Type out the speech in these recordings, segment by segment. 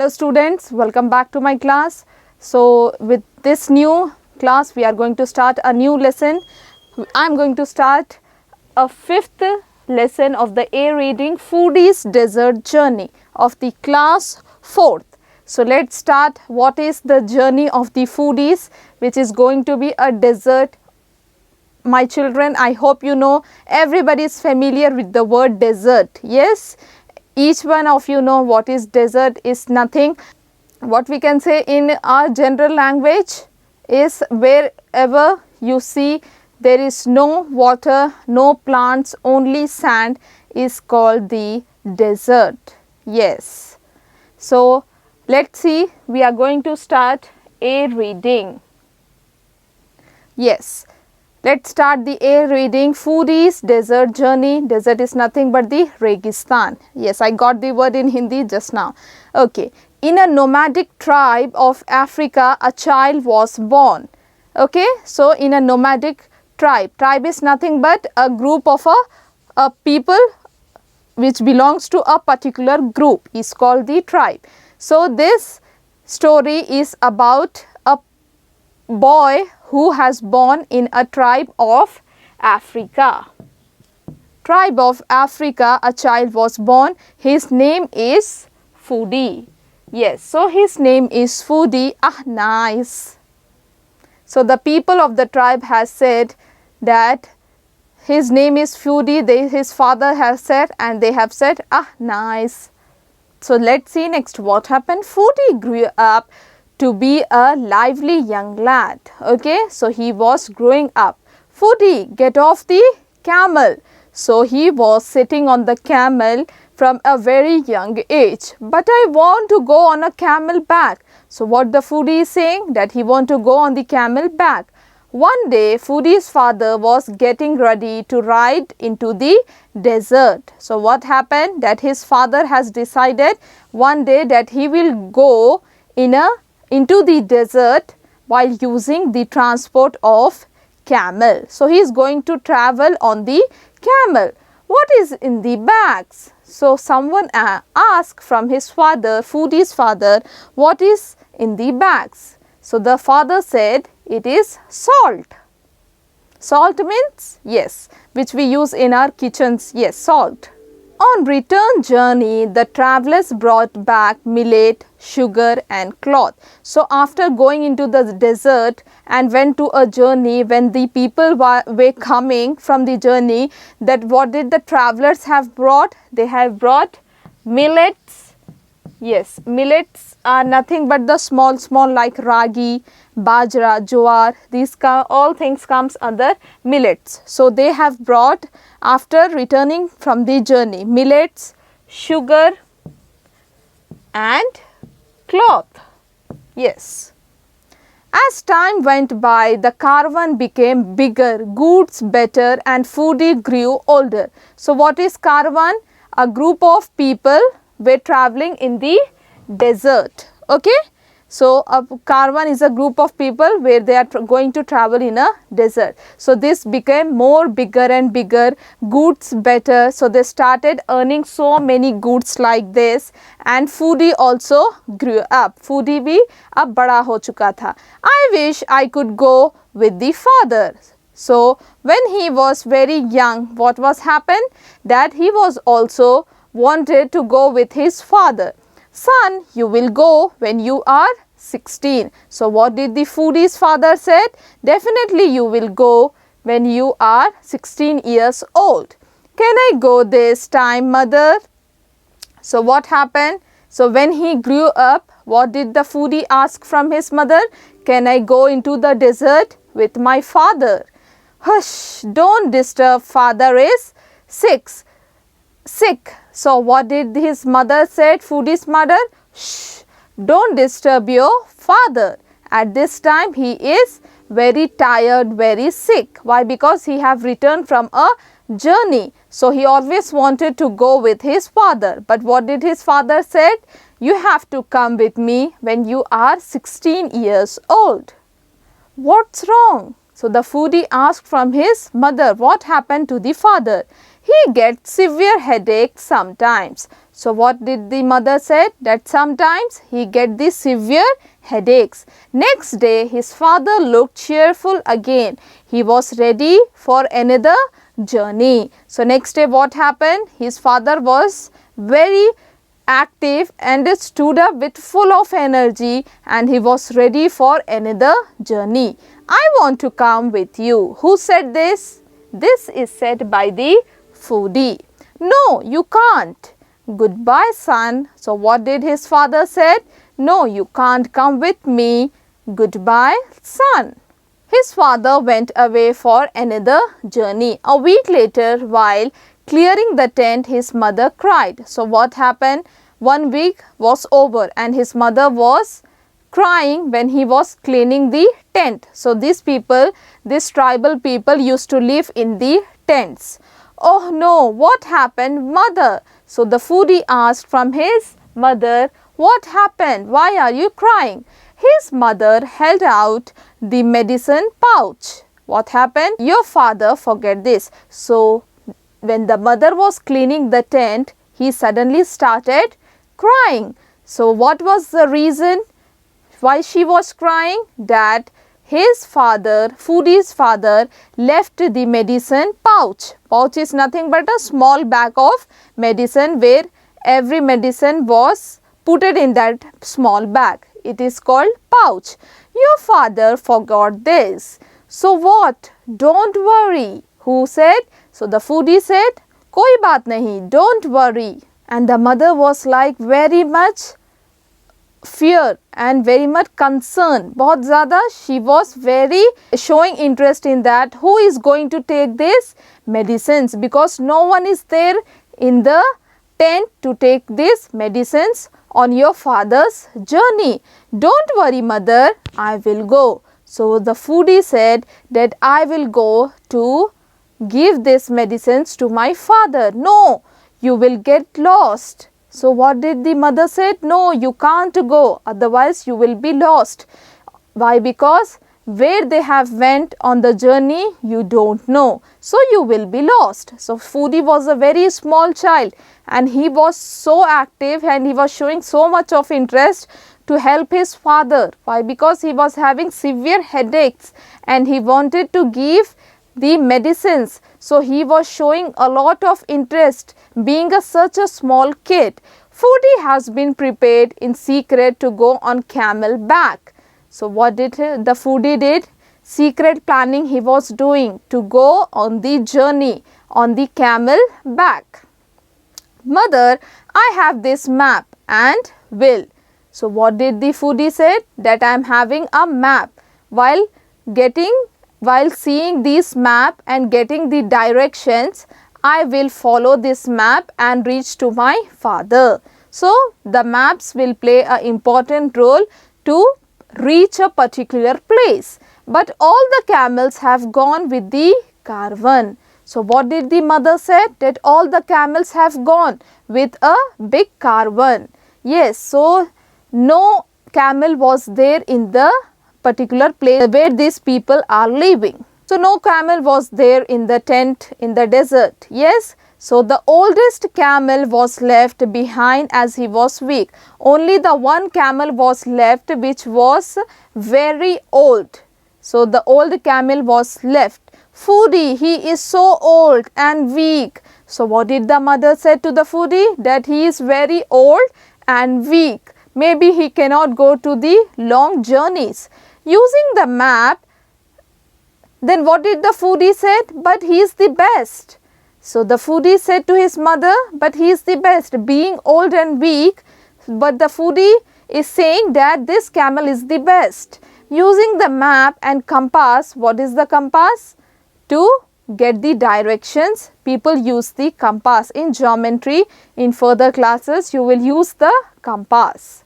Hello students, welcome back to my class. So with this new class we are going to start a new lesson. I am going to start a fifth lesson of the A reading Foodie's Desert Journey of the class 4th. So let's start. What is the journey of the foodies, which is going to be a desert? My children, I hope you know, everybody is familiar with the word desert. Yes, each one of you know what is desert is nothing. What we can say in our general language is wherever you see there is no water, no plants, only sand is called the desert. Yes. So let's see, we are going to start a reading. Yes. Let's start the A reading. Foodie's Desert Journey. Desert is nothing but the Registan. Yes, I got the word in Hindi just now. Okay. In a nomadic tribe of Africa, a child was born. Okay. So, in a nomadic tribe. Tribe is nothing but a group of a people which belongs to a particular group is called the tribe. So, this story is about a boy who has born in a tribe of Africa. Tribe of Africa, a child was born. His name is Foodie. Yes, so his name is Foodie. Ah, nice. So the people of the tribe has said that his name is Foodie. His father has said, and they have said, ah, nice. So let's see next what happened. Foodie grew up to be a lively young lad. Okay, so he was growing up. Foodie, get off the camel. So he was sitting on the camel from a very young age. But I want to go on a camel back. So what the Foodie is saying? That he want to go on the camel back. One day, Foodie's father was getting ready to ride into the desert. So what happened? That his father has decided one day that he will go into the desert while using the transport of camel. So he is going to travel on the camel. What is in the bags? So someone asked from his father, Foodie's father, what is in the bags? So the father said it is salt. Salt means, yes, which we use in our kitchens. Yes, salt. On return journey, the travelers brought back millet, sugar and cloth. So after going into the desert and went to a journey, when the people were coming from the journey, that what did the travelers have brought? They have brought millets. Yes, millets are nothing but the small like ragi, bajra, jowar. These all things comes under millets. So they have brought after returning from the journey millets, sugar and cloth. Yes. As time went by, the caravan became bigger, goods better and Foodie grew older. So what is caravan? A group of people were traveling in the desert. Okay. So a caravan is a group of people where they are going to travel in a desert. So this became more bigger and bigger, goods better. So they started earning so many goods like this, and Foodie also grew up. Foodie bhi ab bada ho chuka tha. I wish I could go with the father. So when he was very young, what was happened? That he was also wanted to go with his father. Son, you will go when you are 16. So what did the Foodie's father said? Definitely you will go when you are 16 years old. Can I go this time, mother? So what happened? So when he grew up, what did the Foodie ask from his mother? Can I go into the desert with my father? Hush, don't disturb, father is sick. So what did his mother said? Foodie's mother? Shh, don't disturb your father. At this time he is very tired, very sick. Why? Because he have returned from a journey. So he always wanted to go with his father. But what did his father said? You have to come with me when you are 16 years old. What's wrong? So the foodie asked from his mother, what happened to the father? He gets severe headache sometimes. So what did the mother say? That sometimes he get the severe headaches. Next day his father looked cheerful again. He was ready for another journey. So next day what happened? His father was very active and stood up with full of energy, and he was ready for another journey. I want to come with you. Who said this? This is said by the foodie. No, you can't. Goodbye, son. So what did his father said? No, you can't come with me. Goodbye, son. His father went away for another journey. A week later, while clearing the tent, his mother cried. So what happened? 1 week was over and his mother was crying when he was cleaning the tent. So these people, these tribal people used to live in the tents. Oh no, what happened, mother? So the foodie asked from his mother, what happened? Why are you crying? His mother held out the medicine pouch. What happened? Your father forget this. So when the mother was cleaning the tent, he suddenly started crying. So what was the reason why she was crying? That his father, foodie's father, left the medicine pouch. Pouch is nothing but a small bag of medicine where every medicine was put in that small bag. It is called pouch. Your father forgot this. So what? Don't worry. Who said? So the foodie said, koi baat nahi, don't worry. And the mother was like very much fear and very much concerned. बहुत ज़्यादा she was very showing interest in that who is going to take this medicines, because no one is there in the tent to take these medicines on your father's journey. Don't worry, mother, I will go. So the foodie said that I will go to give these medicines to my father. No, you will get lost. So what did the mother said? No, you can't go, otherwise you will be lost. Why? Because where they have went on the journey, you don't know. So you will be lost. So foodie was a very small child and he was so active and he was showing so much of interest to help his father. Why? Because he was having severe headaches and he wanted to give the medicines. So he was showing a lot of interest being such a small kid. Foodie has been prepared in secret to go on camel back. So what did the foodie did? Secret planning he was doing to go on the journey on the camel back. Mother, I have this map and will. So what did the foodie say? That I am having a map. While seeing this map and getting the directions, I will follow this map and reach to my father. So the maps will play an important role to reach a particular place. But all the camels have gone with the caravan. So what did the mother say? That all the camels have gone with a big caravan. Yes, so no camel was there in the particular place where these people are living. So no camel was there in the tent in the desert. Yes. So the oldest camel was left behind as he was weak. Only the one camel was left which was very old. So the old camel was left. Foodie, he is so old and weak. So what did the mother say to the foodie? That he is very old and weak. Maybe he cannot go to the long journeys. Using the map, then what did the foodie say? But he is the best. So the foodie said to his mother, but he is the best, being old and weak. But the foodie is saying that this camel is the best. Using the map and compass, what is the compass? To get the directions, people use the compass. In geometry, in further classes, you will use the compass.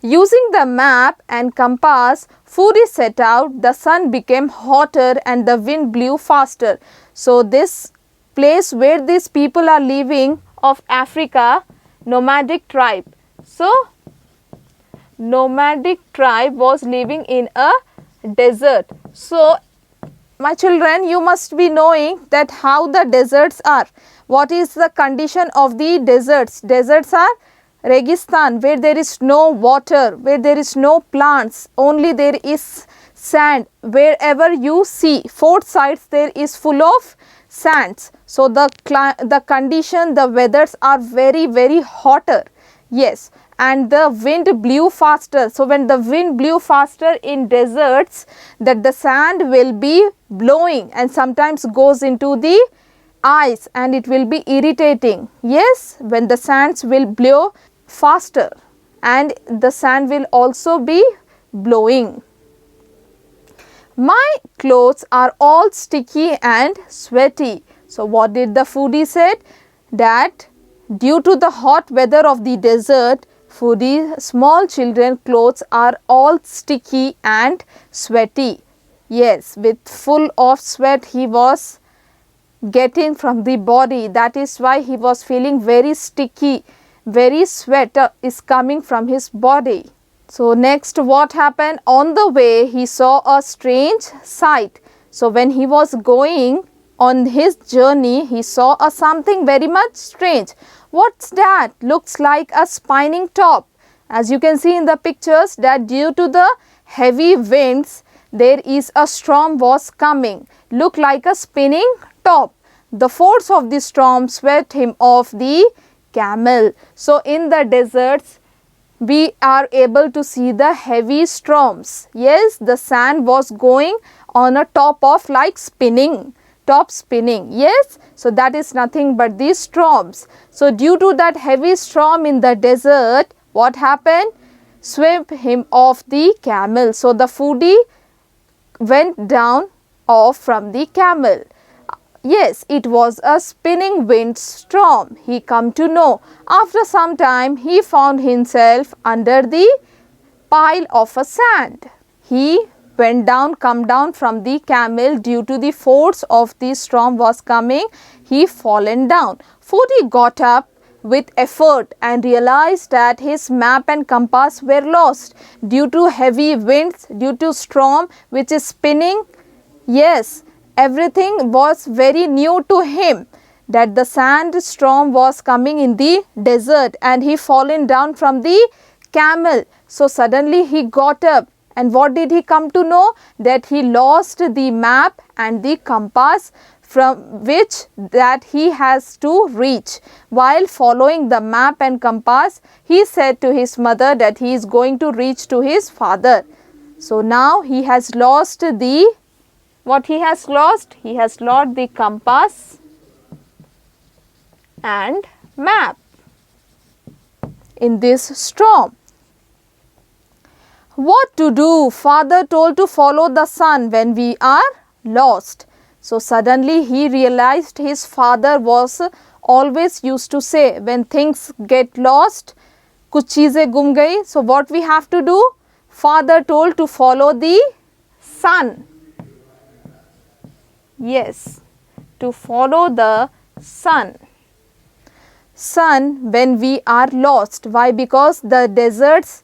Using the map and compass, foodie set out. The sun became hotter and the wind blew faster. So this place where these people are living of Africa, nomadic tribe. So nomadic tribe was living in a desert. So, my children, you must be knowing that how the deserts are. What is the condition of the deserts? Deserts are Registan, where there is no water, where there is no plants, only there is sand. Wherever you see, four sides there is full of sands. So, the condition, the weathers are very, very hotter. Yes, and the wind blew faster. So, when the wind blew faster in deserts, that the sand will be blowing and sometimes goes into the eyes and it will be irritating. Yes, when the sands will blow faster and the sand will also be blowing. My clothes are all sticky and sweaty. So, what did the foodie said? That due to the hot weather of the desert, foodie small children clothes are all sticky and sweaty. Yes, with full of sweat he was getting from the body. That is why he was feeling very sticky, very sweat is coming from his body. So, next what happened? On the way he saw a strange sight. So, when he was going on his journey, he saw a something very much strange. What's that? Looks like a spinning top. As you can see in the pictures, that due to the heavy winds, there is a storm was coming. Look like a spinning top. The force of the storm swept him off the camel. So, in the deserts, we are able to see the heavy storms. Yes, the sand was going on a top of like spinning, top spinning. Yes, so that is nothing but these storms. So, due to that heavy storm in the desert, what happened? Swept him off the camel. So, the foodie went down off from the camel. Yes, it was a spinning wind storm. He come to know. After some time, he found himself under the pile of a sand. He went down, come down from the camel due to the force of the storm was coming. He fallen down. Foodie got up with effort and realized that his map and compass were lost due to heavy winds, due to storm which is spinning. Yes, everything was very new to him, that the sandstorm was coming in the desert and he fallen down from the camel. So, suddenly he got up and what did he come to know? That he lost the map and the compass from which that he has to reach. While following the map and compass, he said to his mother that he is going to reach to his father. So, now he has lost the what he has lost? He has lost the compass and map in this storm. What to do? Father told to follow the son when we are lost. So, suddenly he realized his father was always used to say, when things get lost, kuch cheezein gum gayi. So, what we have to do? Father told to follow the son. Yes, to follow the sun. Sun when we are lost. Why? Because the deserts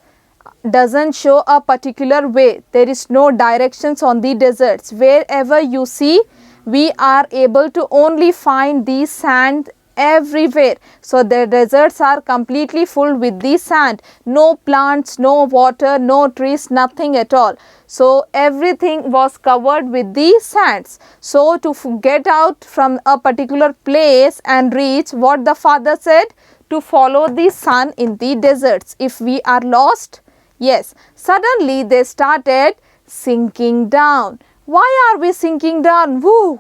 doesn't show a particular way. There is no directions on the deserts. Wherever you see, we are able to only find the sand everywhere. So, the deserts are completely full with the sand. No plants, no water, no trees, nothing at all. So, everything was covered with the sands. So, to get out from a particular place and reach, what the father said? To follow the sun in the deserts. If we are lost, yes, suddenly they started sinking down. Why are we sinking down? Woo!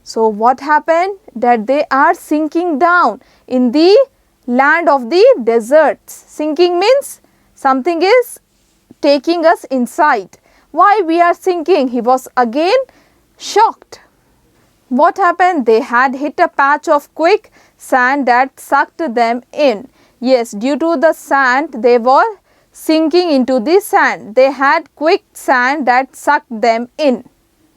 So, what happened? That they are sinking down in the land of the deserts. Sinking means something is taking us inside. Why we are sinking? He was again shocked. What happened? They had hit a patch of quick sand that sucked them in. Yes, due to the sand, they were sinking into the sand. They had quick sand that sucked them in.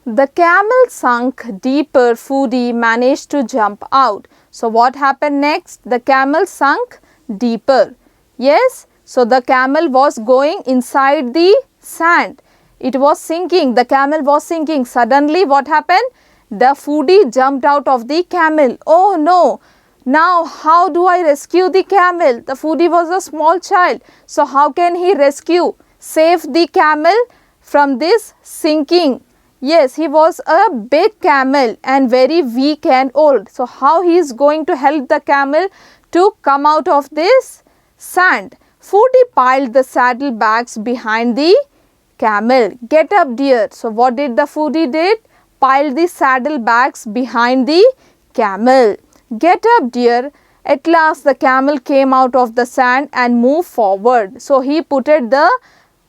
The camel sunk deeper. Foodie managed to jump out. So, what happened next? The camel sunk deeper. Yes, so the camel was going inside the sand. it was sinking. The camel was sinking. Suddenly what happened? The foodie jumped out of the camel. Oh no! Now how do I rescue the camel? The foodie was a small child. So how can he save the camel from this sinking? Yes, he was a big camel and very weak and old. So how he is going to help the camel to come out of this sand? Foodie piled the saddlebags behind the camel. Get up, dear. So what did the foodie did? Piled the saddlebags behind the camel. Get up, dear. At last the camel came out of the sand and moved forward. So he putted the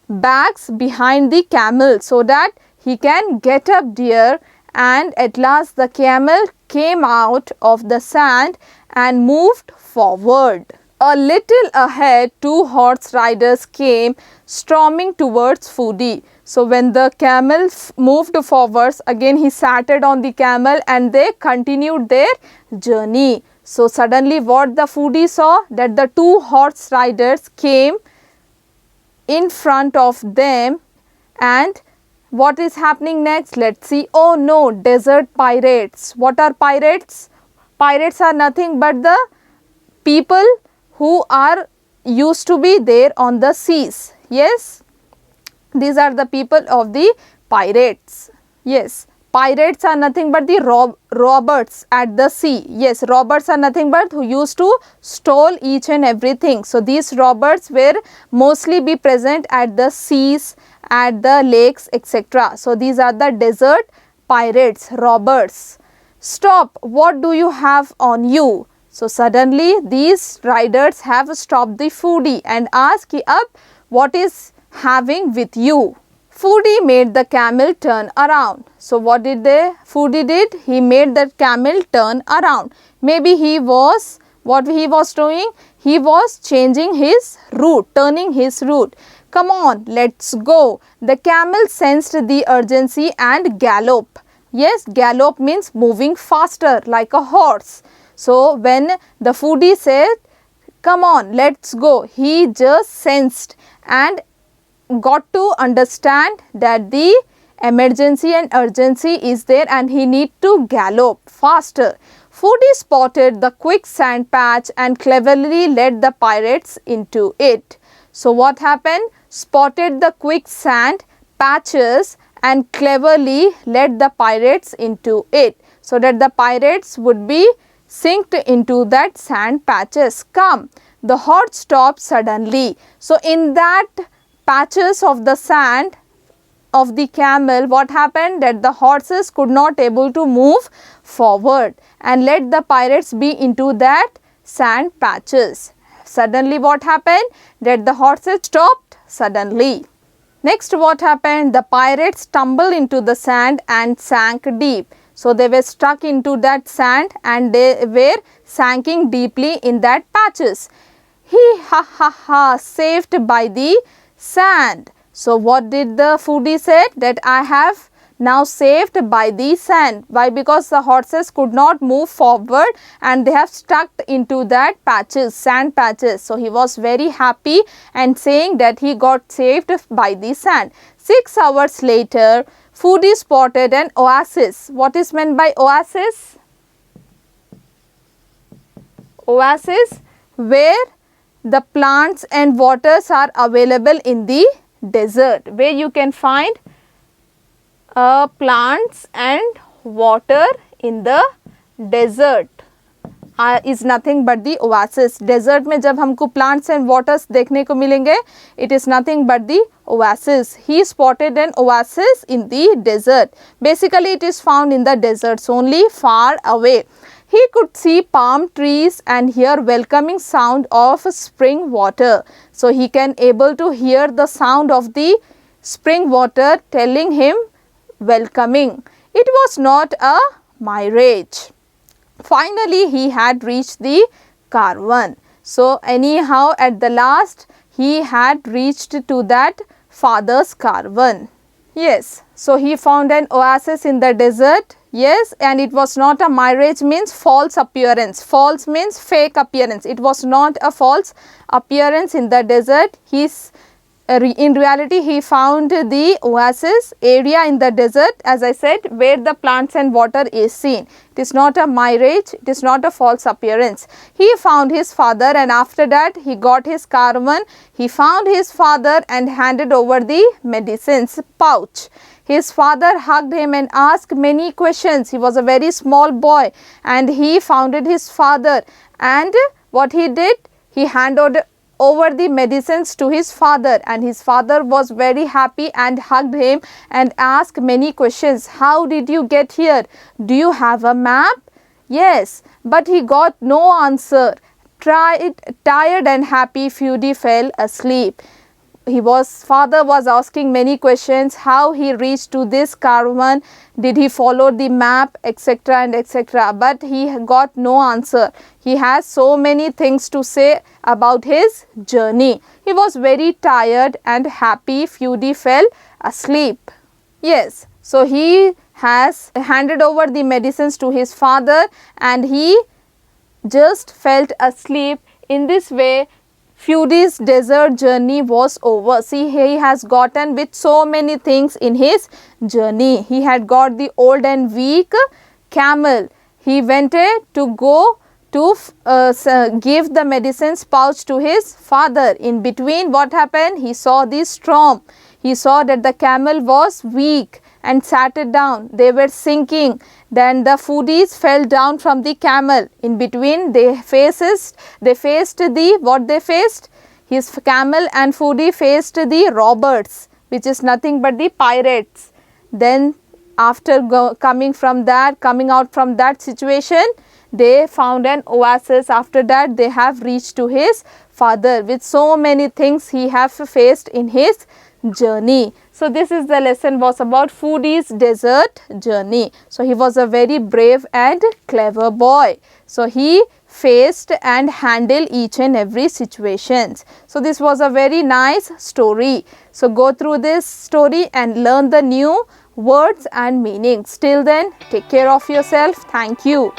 bags behind the camel so that he can get up, dear. And at last the camel came out of the sand and moved forward. A little ahead, 2 horse riders came storming towards Foodie. So when the camel moved forwards, again he sat on the camel and they continued their journey. So suddenly what the Foodie saw? That the 2 horse riders came in front of them, and what is happening next? Let's see. Oh no, desert pirates. What are pirates? Pirates are nothing but the people who are used to be there on the seas. Yes, these are the people of the pirates. Yes, pirates are nothing but the robbers at the sea. Yes, robbers are nothing but who used to steal each and everything. So these robbers were mostly be present at the seas, at the lakes, etc. So these are the desert pirates, robbers. Stop, what do you have on you? So suddenly these riders have stopped the Foodie and asked, up, what is having with you? Foodie made the camel turn around. So what did the Foodie did? He made the camel turn around. Maybe what he was doing? He was changing his route, turning his route. Come on, let's go. The camel sensed the urgency and galloped. Yes, gallop means moving faster like a horse. So when the Foodie said, come on, let's go, he just sensed and got to understand that the emergency and urgency is there and he need to gallop faster. Foodie spotted the quick sand patch and cleverly led the pirates into it. So what happened? Spotted the quick sand patches and cleverly led the pirates into it, so that the pirates would be sinked into that sand patches. Come, the horse stopped suddenly. So in that patches of the sand of the camel, what happened? That the horses could not able to move forward and let the pirates be into that sand patches. Suddenly what happened? That the horses stopped suddenly. Next what happened? The pirates stumbled into the sand and sank deep. So they were stuck into that sand and they were sinking deeply in that patches. Saved by the sand. So what did the Foodie said? That I have now saved by the sand. Why? Because the horses could not move forward and they have stuck into that patches, sand patches. So he was very happy and saying that he got saved by the sand. 6 hours later, Foodie spotted an oasis. What is meant by oasis? Oasis where the plants and waters are available in the desert, where you can find plants and water in the desert is nothing but the oasis. Desert में जब हमको plants and waters देखने को मिलेंगे, it is nothing but the oasis. He spotted an oasis in the desert. Basically it is found in the deserts only, far away. He could see palm trees and hear welcoming sound of spring water. So he can able to hear the sound of the spring water telling him welcoming. It was not a mirage. Finally, he had reached the caravan. So anyhow, at the last, he had reached to that father's caravan. Yes, so he found an oasis in the desert. Yes, and it was not a mirage, means false appearance. False means fake appearance. It was not a false appearance in the desert. He in reality he found the oasis area in the desert, as I said, where the plants and water is seen. It is not a mirage, it is not a false appearance. He found his father, and after that he got his caravan. He found his father and handed over the medicines pouch. His father hugged him and asked many questions. He was a very small boy and he founded his father, and what he did, he handed over the medicines to his father, and his father was very happy and hugged him and asked many questions. How did you get here? Do you have a map? Yes, but he got no answer. Tired and happy, Fudy fell asleep. Father was asking many questions, how he reached to this caravan, did he follow the map, etc. and etc. But he got no answer. He has so many things to say about his journey. He was very tired and happy. Fudy fell asleep. Yes, so he has handed over the medicines to his father and he just felt asleep. In this way, Fudy's desert journey was over. See, he has gotten with so many things in his journey. He had got the old and weak camel. He wanted to go to give the medicines pouch to his father. In between, what happened? He saw the storm. He saw that the camel was weak and sat it down. They were sinking. Then the foodies fell down from the camel. In between, they faced what they faced? His camel and foodie faced the robbers, which is nothing but the pirates. Then after coming out from that situation, they found an oasis. After that, they have reached to his father with so many things he have faced in his journey. So this is the lesson was about Foody's desert journey. So he was a very brave and clever boy. So he faced and handled each and every situations. So this was a very nice story. So go through this story and learn the new words and meanings. Till then, take care of yourself. Thank you.